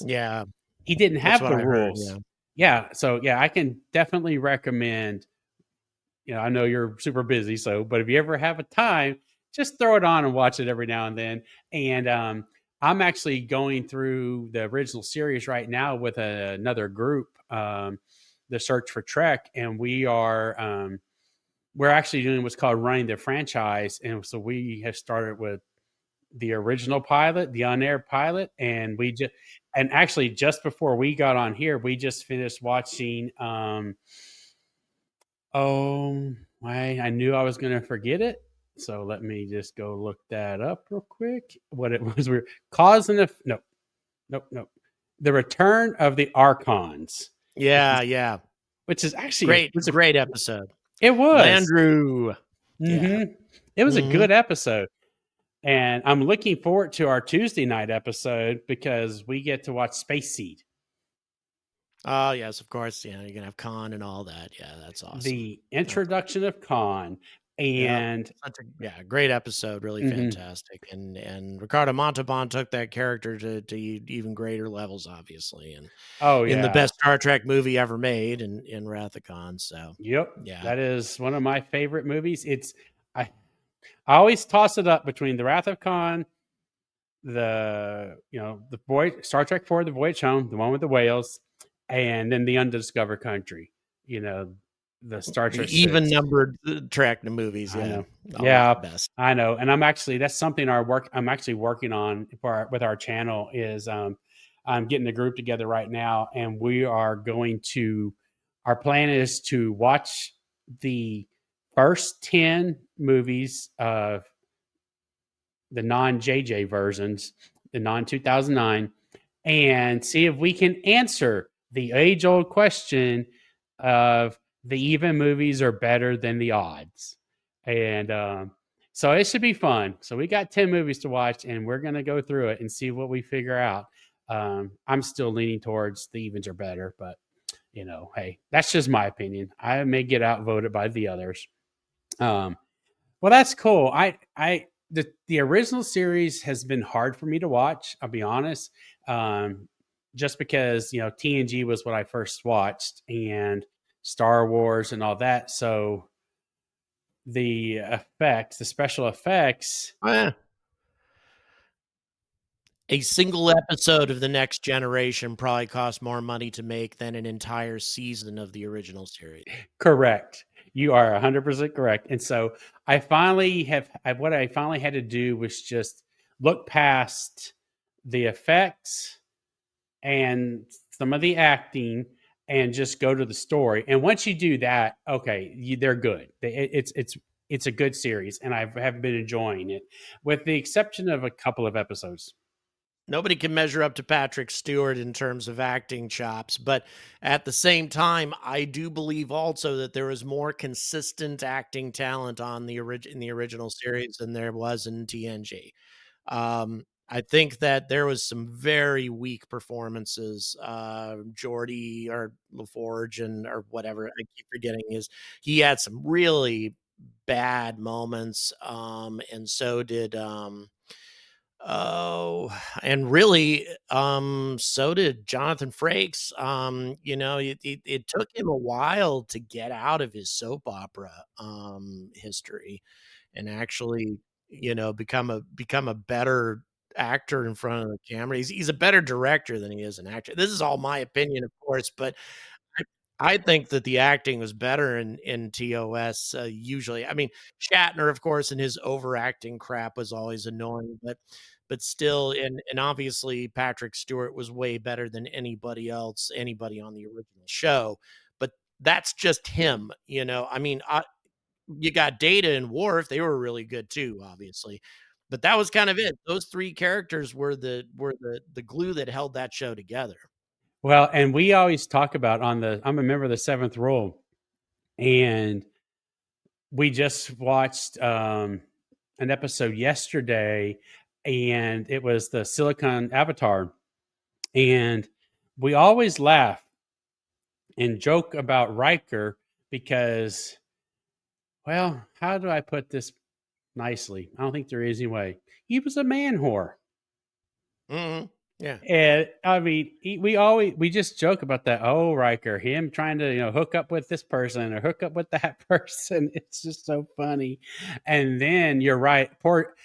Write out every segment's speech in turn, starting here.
Yeah, he didn't that's have what the I heard. rules. Yeah. Yeah, so yeah, I can definitely recommend. I know you're super busy, but if you ever have a time, just throw it on and watch it every now and then. And I'm actually going through the original series right now with another group, the Search for Trek, and we're actually doing what's called running the franchise. And so we have started with the original pilot, the on-air pilot, and actually just before we got on here, we just finished watching. I knew I was going to forget it, so let me just go look that up real quick. What it was, we're causing a no, nope. The Return of the Archons. Yeah. Which is actually Great episode. It was Landru. Yeah. It was a good episode. And I'm looking forward to our Tuesday night episode because we get to watch Space Seed. Oh, yes, of course. Yeah, you're going to have Khan and all that. Yeah, that's awesome. The introduction of Khan. And great episode, really fantastic. And Ricardo Montalban took that character to even greater levels, obviously. And in the best Star Trek movie ever made in Wrath of Khan. So that is one of my favorite movies. I always toss it up between the Wrath of Khan, the Star Trek 4, the Voyage Home, the one with the whales, and then the Undiscovered Country. The Star Trek even numbered Trek movies. Yeah, I know. Best. I know. And that's something I'm actually working on with our channel is I'm getting the group together right now, and we are going to. Our plan is to watch the first 10 movies of the non-JJ versions, the non-2009, and see if we can answer the age-old question of the even movies are better than the odds. And so it should be fun. So we got 10 movies to watch, and we're going to go through it and see what we figure out. I'm still leaning towards the evens are better, but hey, that's just my opinion. I may get outvoted by the others. Well, that's cool. The original series has been hard for me to watch. I'll be honest, just because TNG was what I first watched, and Star Wars and all that. So the special effects. A single episode of The Next Generation probably cost more money to make than an entire season of the original series. Correct. You are 100% correct. And so what I finally had to do was just look past the effects and some of the acting and just go to the story. And once you do that, okay, they're good. It's a good series, and I have been enjoying it, with the exception of a couple of episodes. Nobody can measure up to Patrick Stewart in terms of acting chops, but at the same time, I do believe also that there is more consistent acting talent in the original series than there was in TNG. I think that there was some very weak performances. Geordi or LaForge or whatever, I keep forgetting he had some really bad moments. And so did and really, so did Jonathan Frakes. It took him a while to get out of his soap opera history and actually, become a better actor in front of the camera. He's a better director than he is an actor. This is all my opinion, of course, but I think that the acting was better in TOS usually. I mean, Shatner, of course, and his overacting crap was always annoying, but still, and obviously Patrick Stewart was way better than anybody on the original show. But that's just him, I mean, you got Data and Worf; they were really good too, obviously. But that was kind of it. Those three characters were the glue that held that show together. Well, and we always talk about I'm a member of the Seventh Rule, and we just watched an episode yesterday, and it was the Silicon Avatar, and we always laugh and joke about Riker because, well, how do I put this nicely? I don't think there is any way. He was a man whore. Mm-hmm. Yeah. And I mean, we just joke about that. Oh, Riker, him trying to hook up with this person or hook up with that person. It's just so funny. And then you're right, poor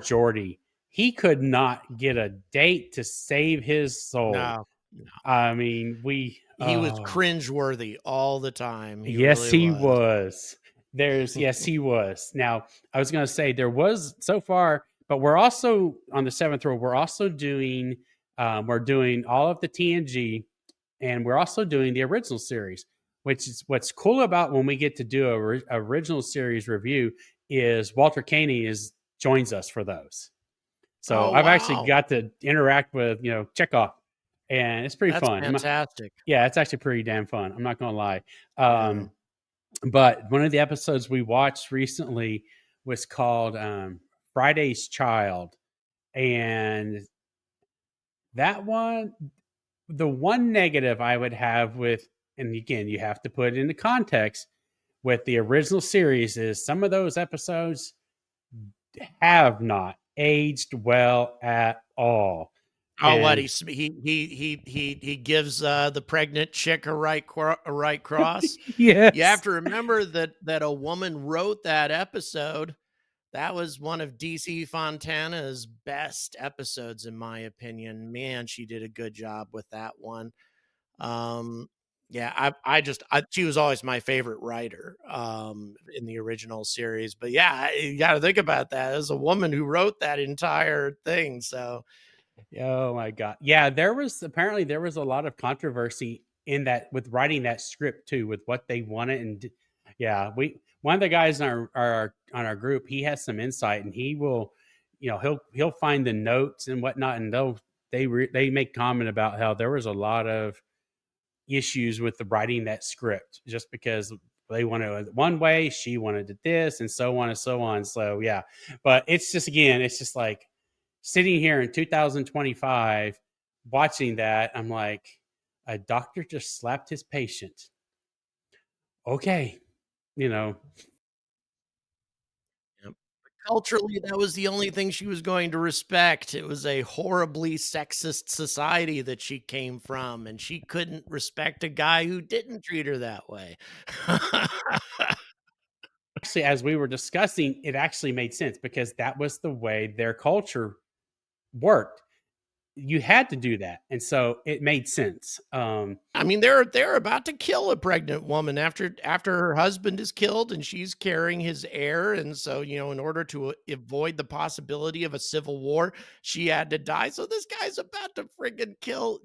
Jordy. He could not get a date to save his soul. No, no. I mean, we He was cringeworthy all the time. He yes, really he was. was. Yes, he was. Now, I was going to say there was so far, but we're also on the seventh row. We're also doing, we're doing all of the TNG, and we're also doing the original series. Which is what's cool about when we get to do a original series review is Walter Koenig joins us for those. So Oh, I've actually wow. got to interact with Chekhov, and it's pretty That's fun. fantastic. Yeah, it's actually pretty damn fun. I'm not gonna lie. Yeah. But one of the episodes we watched recently was called Friday's Child. And that one, the one negative I would have with, and again, you have to put it into context with the original series, is some of those episodes have not aged well at all. Oh, what And he gives, the pregnant chick a right cross? You have yes, to remember that a woman wrote that episode. That was one of DC Fontana's best episodes, in my opinion. Man, she did a good job with that one. Um, yeah, she was always my favorite writer, in the original series, but yeah, you gotta think about that. As a woman who wrote that entire thing, so oh my god. Yeah, there was a lot of controversy in that with writing that script too, with what they wanted yeah, we one of the guys in our on our group, he has some insight and he will, he'll find the notes and whatnot, and they make comment about how there was a lot of issues with the writing that script just because they wanted it one way, she wanted it this, and so on and so on. So yeah, but it's just again, it's just like sitting here in 2025 watching that. I'm like, a doctor just slapped his patient. Okay, you know, yep. Culturally, that was the only thing she was going to respect. It was a horribly sexist society that she came from, and she couldn't respect a guy who didn't treat her that way. actually, as we were discussing, it actually made sense because that was the way their culture worked. You had to do that, and so it made sense. I mean, they're about to kill a pregnant woman after her husband is killed and she's carrying his heir, and so, in order to avoid the possibility of a civil war, she had to die. So this guy's about to friggin' kill,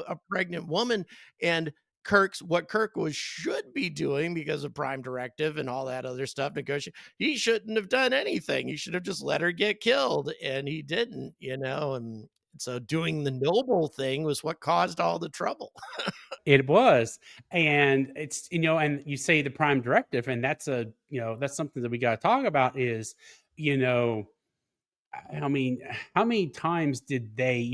a pregnant woman, and what Kirk was should be doing because of Prime Directive and all that other stuff, negotiate. He shouldn't have done anything. He should have just let her get killed, and he didn't, and so doing the noble thing was what caused all the trouble. It was, and it's and you say the prime directive, and that's something that we got to talk about. Is you know, I mean, how many times did they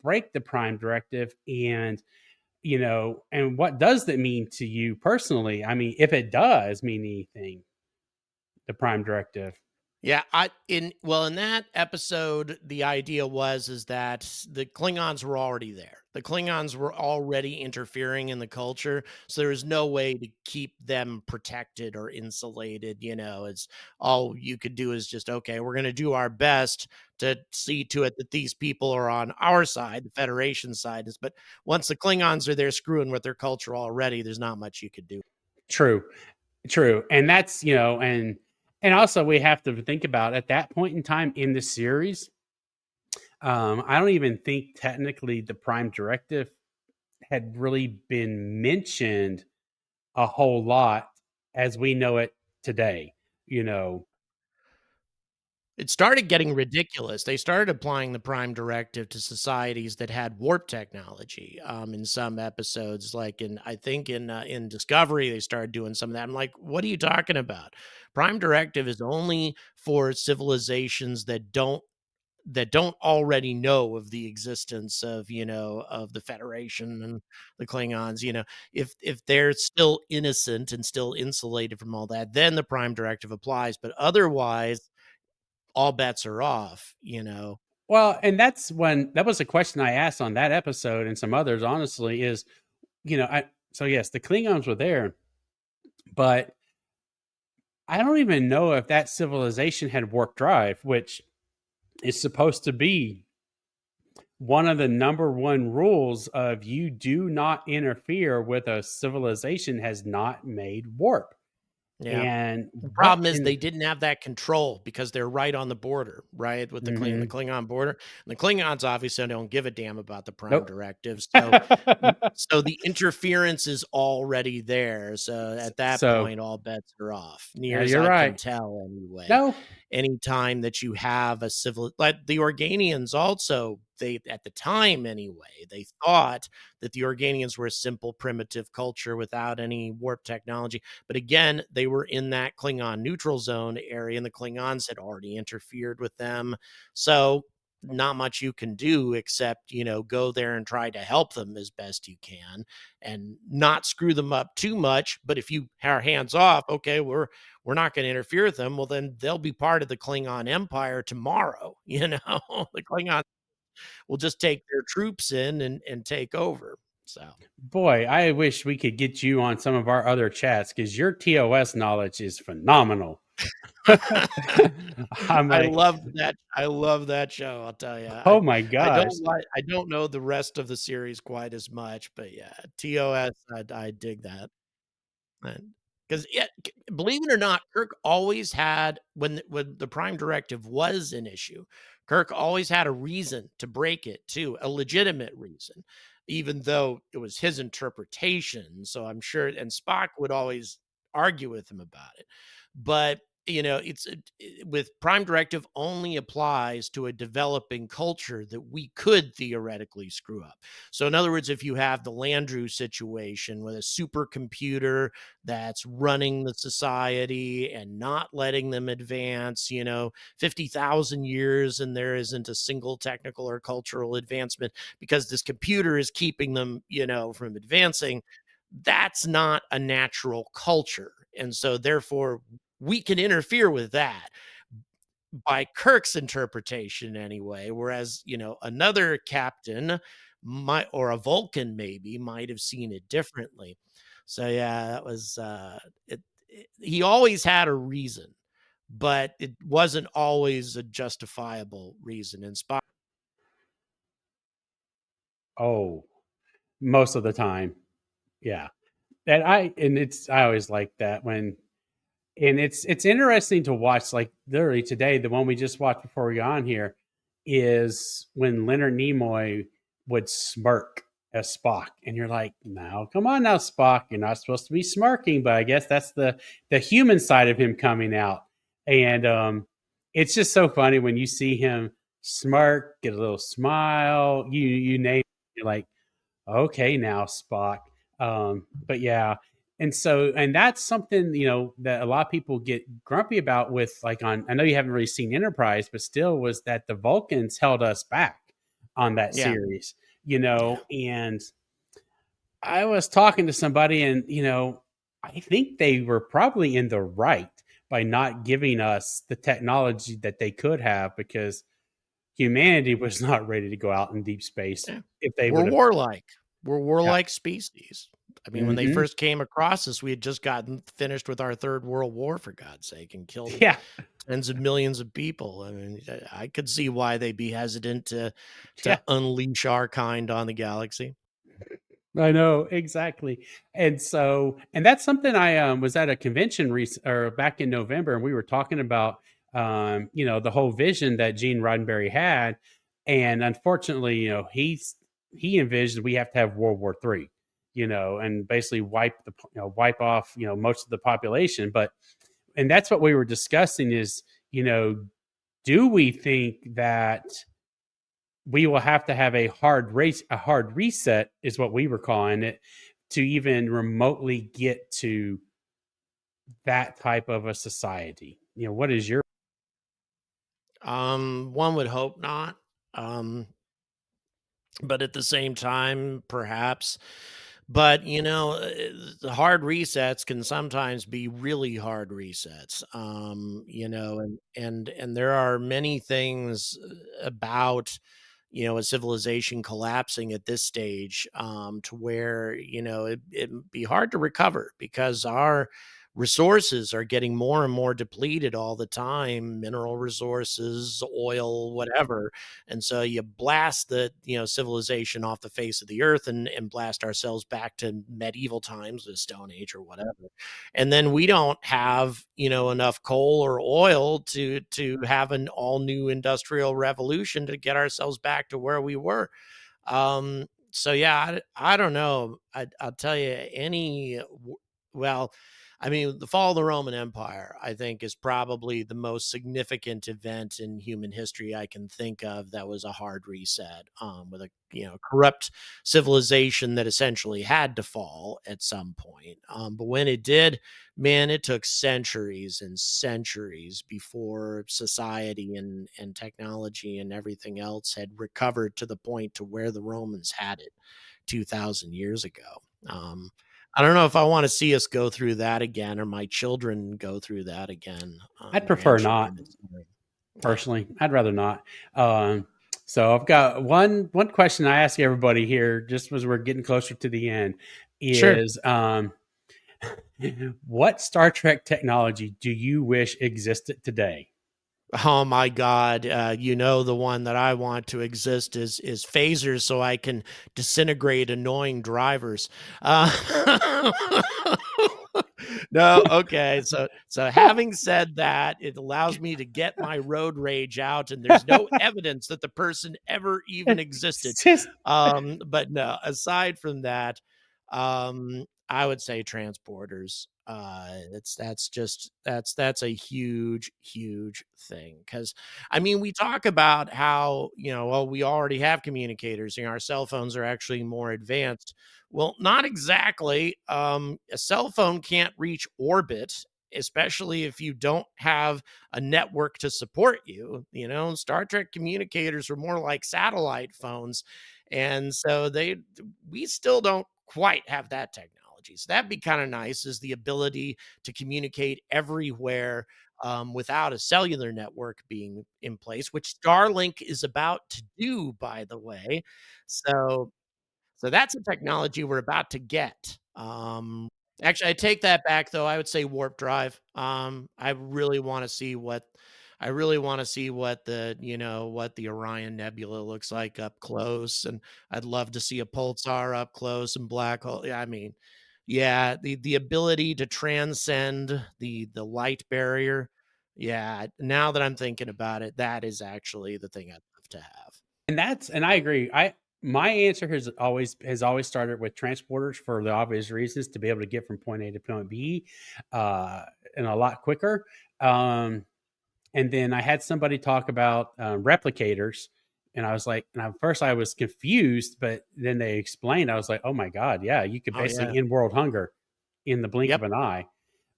break the prime directive, and and what does that mean to you personally? I mean, if it does mean anything, the prime directive. Yeah, in that episode, the idea is that the Klingons were already there. The Klingons were already interfering in the culture, so there was no way to keep them protected or insulated. It's all you could do is just, okay, we're going to do our best to see to it that these people are on our side, the Federation side. But once the Klingons are there screwing with their culture already, there's not much you could do. True. True, and that's and also we have to think about at that point in time in the series. I don't even think technically the Prime Directive had really been mentioned a whole lot as we know it today. You know, It started getting ridiculous. They started applying the Prime Directive to societies that had warp technology, in some episodes, like I think in Discovery, they started doing some of that. I'm like, what are you talking about? Prime Directive is only for civilizations that don't already know of the existence of the Federation and the Klingons. If they're still innocent and still insulated from all that, then the Prime Directive applies. But otherwise, all bets are off. Well, and that's when that was a question I asked on that episode and some others, honestly, is, I so yes, the Klingons were there, but I don't even know if that civilization had warp drive, which is supposed to be one of the number one rules of you do not interfere with a civilization has not made warp. Yeah. And The what problem is in they didn't have that control because they're right on the border, right, with the Mhm. Klingon border. And the Klingons obviously don't give a damn about the Prime Nope. Directive, so the interference is already there, so at that So, point, all bets are off, yeah, near as you're I can right. tell anyway. No. Anytime that you have a civil like, the Organians also, they at the time anyway, they thought that the Organians were a simple, primitive culture without any warp technology, but again, they were in that Klingon neutral zone area, and the Klingons had already interfered with them. So, not much you can do except, go there and try to help them as best you can and not screw them up too much. But if you are hands off, okay, we're not going to interfere with them. Well, then they'll be part of the Klingon Empire tomorrow. The Klingon will just take their troops in and take over. So Boy, I wish we could get you on some of our other chats because your TOS knowledge is phenomenal. I'm like, I love that show, I'll tell you. oh my gosh. I don't know the rest of the series quite as much, but yeah, TOS, I dig that. Because yeah, believe it or not, Kirk always had when the Prime Directive was an issue, Kirk always had a reason to break it too, a legitimate reason, even though it was his interpretation. So I'm sure, and Spock would always argue with him about it. But with Prime Directive only applies to a developing culture that we could theoretically screw up. So in other words, if you have the Landru situation with a supercomputer that's running the society and not letting them advance, 50,000 years and there isn't a single technical or cultural advancement because this computer is keeping them, from advancing. That's not a natural culture. And so, therefore, we can interfere with that by Kirk's interpretation anyway, whereas, another captain might, or a Vulcan maybe, might have seen it differently. So yeah, that was he always had a reason, but it wasn't always a justifiable reason. And Spock, Oh, most of the time. Yeah. And I always like that when and it's interesting to watch, like, literally today, the one we just watched before we got on here is when Leonard Nimoy would smirk as Spock, and you're like, "Now, come on now, Spock, you're not supposed to be smirking," but I guess that's the human side of him coming out, and, it's just so funny when you see him smirk, get a little smile, you name it, you're like, okay, now Spock. But yeah, and that's something that a lot of people get grumpy about with like on. I know you haven't really seen Enterprise, but still was that the Vulcans held us back on that yeah, series. yeah. And I was talking to somebody, and I think they were probably in the right by not giving us the technology that they could have because humanity was not ready to go out in deep space Yeah. if they We're would have. warlike. We're Yeah. warlike species. I mean, when they Hmm. first came across us, we had just gotten finished with our third world war, for God's sake, and killed Yeah. tens of millions of people. I mean, I could see why they'd be hesitant Yeah, to unleash our kind on the galaxy. I know, exactly. And that's something I was at a convention or back in November, and we were talking about the whole vision that Gene Roddenberry had. And unfortunately, he envisioned we have to have World War III, and basically wipe off, most of the population. And that's what we were discussing is, you know, do we think that we will have to have a hard reset is what we were calling it, to even remotely get to that type of a society. What is your One would hope not. But at the same time, perhaps. But, the hard resets can sometimes be really hard resets, and there are many things about, a civilization collapsing at this stage, to where, it'd be hard to recover because our resources are getting more and more depleted all the time, mineral resources, oil, whatever. And so you blast the, civilization off the face of the earth and blast ourselves back to medieval times, the Stone Age or whatever. And then we don't have, enough coal or oil to have an all new industrial revolution to get ourselves back to where we were. So yeah, I don't know. I'll tell you well, I mean, the fall of the Roman Empire, I think, is probably the most significant event in human history I can think of that was a hard reset, with a corrupt civilization that essentially had to fall at some point. But when it did, man, it took centuries and centuries before society and technology and everything else had recovered to the point to where the Romans had it 2,000 years ago. Um, I don't know if I want to see us go through that again or my children go through that again, I'd prefer not. grandchildren, etc. Yeah, Personally, I'd rather not. Um, so I've got one question I ask everybody here, just as we're getting closer to the end, sure. is what Star Trek technology do you wish existed today? Oh my God. The one that I want to exist is phasers so I can disintegrate annoying drivers. No, okay. So having said that, it allows me to get my road rage out, and there's no evidence that the person ever even existed. It's just But no, aside from that, I would say transporters. That's a huge, huge thing. Because I mean, we talk about how, well, we already have communicators, our cell phones are actually more advanced. Well, not exactly. A cell phone can't reach orbit, especially if you don't have a network to support you. Star Trek communicators are more like satellite phones. And so we still don't quite have that technology. So that'd be kind of nice, is the ability to communicate everywhere, without a cellular network being in place, which Starlink is about to do, by the way. So that's a technology we're about to get. Actually, I take that back though. I would say warp drive. I really want to see what the Orion Nebula looks like up close, and I'd love to see a pulsar up close and black hole. Yeah, I mean, yeah, the ability to transcend the light barrier. Yeah, now that I'm thinking about it, that is actually the thing I'd love to have. and I agree. I My answer has always started with transporters for the obvious reasons to be able to get from point A to point B, uh, and a lot quicker. Um, And then I had somebody talk about replicators, and I was like, and at first I was confused, but then they explained. I was like, oh my god, yeah, you could Oh yeah. basically end world hunger in the blink of Yep. an eye.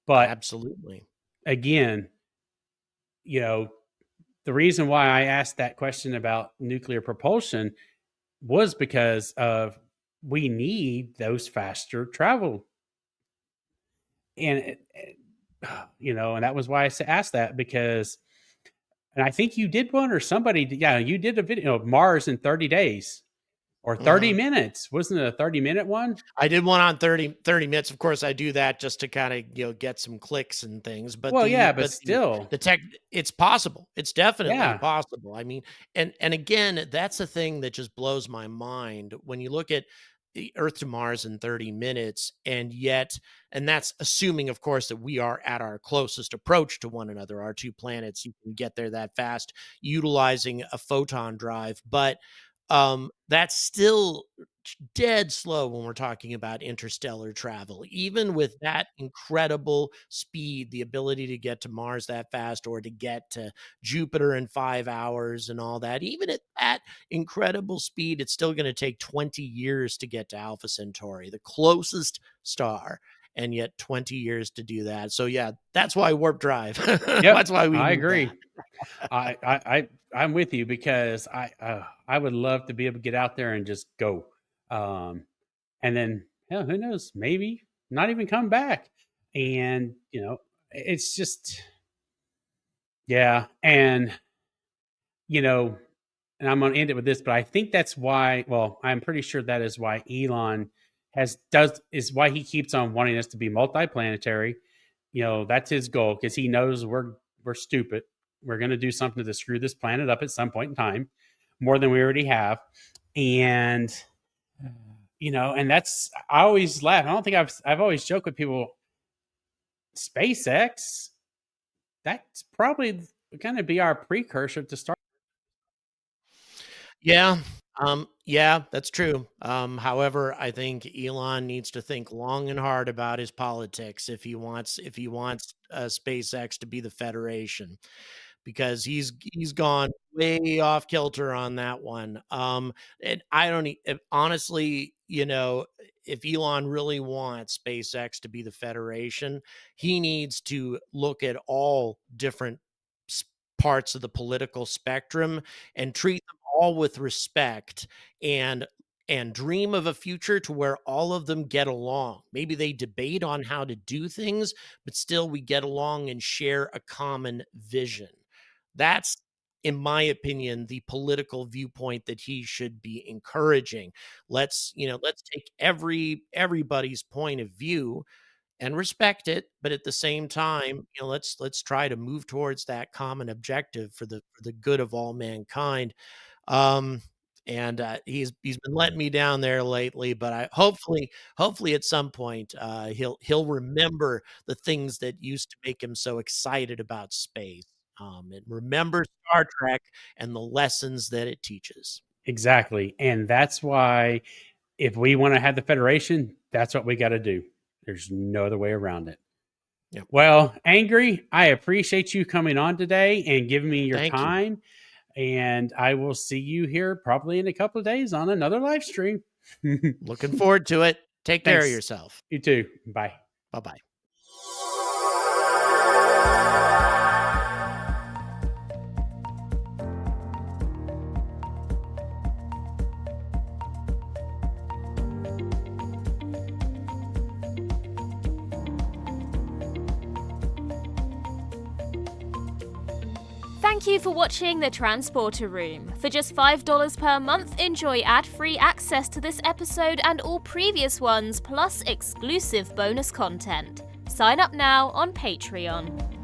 But Absolutely. again, you know, the reason why I asked that question about nuclear propulsion was because of we need those faster travel, and and that was why asked that because. And I think you did one or yeah, you did a video of Mars in 30 days or 30 Mhm. minutes. Wasn't it a 30-minute one? I did one on 30 minutes. Of course, I do that just to kinda, get some clicks and things, but Well, the yeah, but but the still. the tech it's possible. It's definitely Yeah. possible. I mean, and again, that's a thing that just blows my mind when you look at the Earth to Mars in 30 minutes, and that's assuming, of course, that we are at our closest approach to one another, our 2 planets, you can get there that fast utilizing a photon drive, but, that's still dead slow when we're talking about interstellar travel. Even with that incredible speed, the ability to get to Mars that fast or to get to Jupiter in 5 hours and all that, even at that incredible speed, it's still going to take 20 years to get to Alpha Centauri, the closest star. And yet 20 years to do that. So yeah, that's why warp drive. Yep, That's why we I need that. agree. I'm with you because I would love to be able to get out there and just go. Um, and then hell, who knows? Maybe not even come back. And, it's just, yeah. And, you know, and I'm going to end it with this, but I think that's why, well, I'm pretty sure that is why Elon is why he keeps on wanting us to be multiplanetary. That's his goal because he knows we're stupid. We're going to do something to screw this planet up at some point in time, more than we already have. And, and that's, I always laugh. I don't think I've always joked with people, SpaceX, that's probably going to be our precursor to start. Yeah, yeah, that's true. However, I think Elon needs to think long and hard about his politics if he wants SpaceX to be the Federation, because he's gone way off kilter on that one. And I don't honestly, if Elon really wants SpaceX to be the Federation, he needs to look at all different parts of the political spectrum and treat them all with respect, and dream of a future to where all of them get along. Maybe they debate on how to do things, but still we get along and share a common vision. That's, in my opinion, the political viewpoint that he should be encouraging. Let's take everybody's point of view and respect it, but at the same time, let's try to move towards that common objective for the good of all mankind. Um, and he's been letting me down there lately, but I hopefully at some point he'll remember the things that used to make him so excited about space. And remember Star Trek and the lessons that it teaches. Exactly. And that's why if we want to have the Federation, that's what we got to do. There's no other way around it. Yep. Well, Angry, I appreciate you coming on today and giving me your Thank you. time. And I will see you here probably in a couple of days on another live stream. Looking forward to it. Take care of Thanks. yourself. You too. Bye. Bye bye. Thank you for watching The Transporter Room. For just $5 per month, enjoy ad-free access to this episode and all previous ones, plus exclusive bonus content. Sign up now on Patreon.